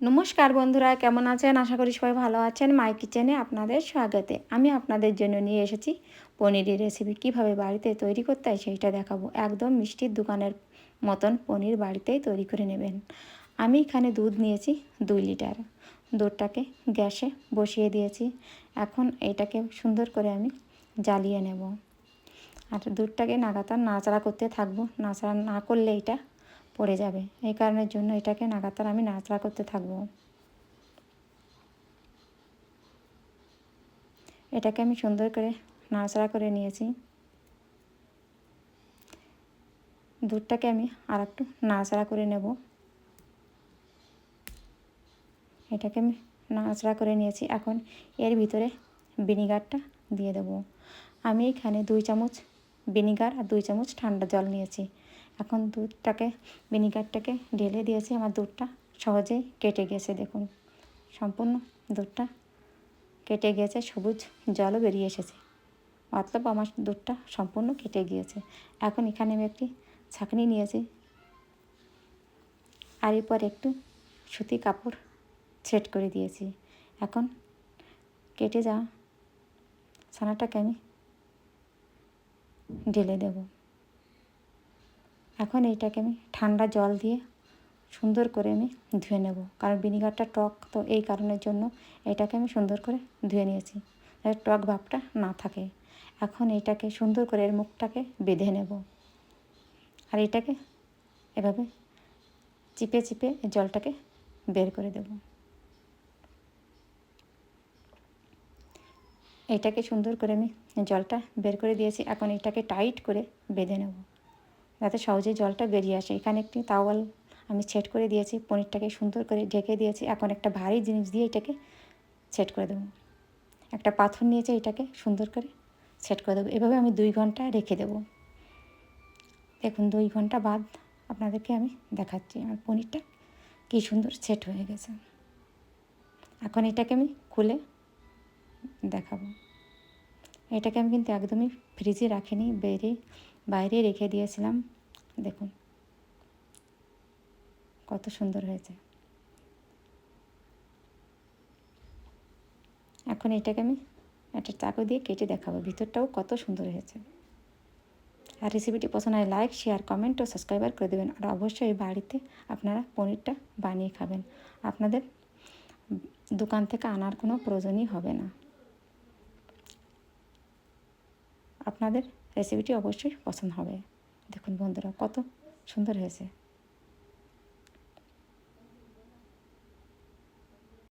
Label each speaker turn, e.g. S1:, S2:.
S1: নমস্কার বন্ধুরা, কেমন আছেন? আশা করি সবাই ভালো আছেন। মাই কিচেনে আপনাদের স্বাগতে। আমি আপনাদের জন্য নিয়ে এসেছি পনিরের রেসিপি। কিভাবে বাড়িতে তৈরি করতে হয় সেইটা দেখাবো। একদম মিষ্টির দোকানের মতন পনির বাড়িতেই তৈরি করে নেবেন। আমি এখানে দুধ নিয়েছি 2 লিটার। দুধটাকে গ্যাসে বসিয়ে দিয়েছি। এখন এটাকে সুন্দর করে আমি জ্বালিয়ে নেব। আর দুধটাকে লাগাতার নাড়াচাড়া করতে থাকবো। নাড়াচাড়া না করলে এটা পড়ে যাবে, এই কারণের জন্য এটাকে লাগাতার আমি নাড়াচাড়া করতে থাকবো। এটাকে আমি সুন্দর করে নাড়াচাড়া করে নিয়েছি। দুধটাকে আমি আর একটু নাড়াচাড়া করে নেব। এটাকে আমি নাড়াচাড়া করে নিয়েছি। এখন এর ভিতরে ভিনিগারটা দিয়ে দেব। আমি এখানে 2 চামচ ভিনিগার আর 2 চামচ ঠান্ডা জল নিয়েছি। এখন দুধটাকে ভিনিগারটাকে ঢেলে দিয়েছি। আমার দুধটা সহজেই কেটে গেছে, দেখুন সম্পূর্ণ দুধটা কেটে গিয়েছে, সবুজ জলও বেরিয়ে এসেছে, মতলব আমার দুধটা সম্পূর্ণ কেটে গিয়েছে। এখন এখানে আমি একটি ছাঁকনি নিয়েছি, আর এরপর একটু সুতি কাপড় সেট করে দিয়েছি। এখন কেটে যাওয়া ছানাটাকে আমি ঢেলে দেব। এখন এইটাকে আমি ঠান্ডা জল দিয়ে সুন্দর করে আমি ধুয়ে নেব, কারণ ভিনিগারটা টক, তো এই কারণের জন্য এটাকে আমি সুন্দর করে ধুয়ে নিয়েছি যাতে টক ভাবটা না থাকে। এখন এটাকে সুন্দর করে এর মুখটাকে বেঁধে নেব, আর এটাকে এভাবে চিপে চিপে জলটাকে বের করে দেব। এটাকে সুন্দর করে আমি জলটা বের করে দিয়েছি। এখন এটাকে টাইট করে বেঁধে নেব যাতে সহজে জলটা বেরিয়ে আসে। এখানে একটি তাওয়াল আমি সেট করে দিয়েছি, পনিরটাকে সুন্দর করে ঢেকে দিয়েছি। এখন একটা ভারী জিনিস দিয়ে এটাকে সেট করে দেবো। একটা পাথর নিয়েছে, এটাকে সুন্দর করে সেট করে দেবো। এভাবে আমি 2 ঘন্টা রেখে দেবো। দেখুন 2 ঘন্টা বাদ আপনাদেরকে আমি দেখাচ্ছি আমার পনিরটা কী সুন্দর সেট হয়ে গেছে। এখন এটাকে আমি খুলে দেখাবো। এটাকে আমি কিন্তু একদমই ফ্রিজে রাখিনি, বাইরে রেখে দিয়েছিলাম। দেখুন কত সুন্দর হয়েছে। এখন এটাকে আমি একটা চাকু দিয়ে কেটে দেখাবো, ভিতরটাও কত সুন্দর হয়েছে। আর রেসিপিটি পছন্দ হয় লাইক, শেয়ার, কমেন্ট ও সাবস্ক্রাইবার করে দেবেন। আর অবশ্যই বাড়িতে আপনারা পনিরটা বানিয়ে খাবেন। আপনাদের দোকান থেকে আনার কোনো প্রয়োজনই হবে না। আপনাদের রেসিপিটি অবশ্যই পছন্দ হবে। দেখুন বন্ধুরা কত সুন্দর হয়েছে।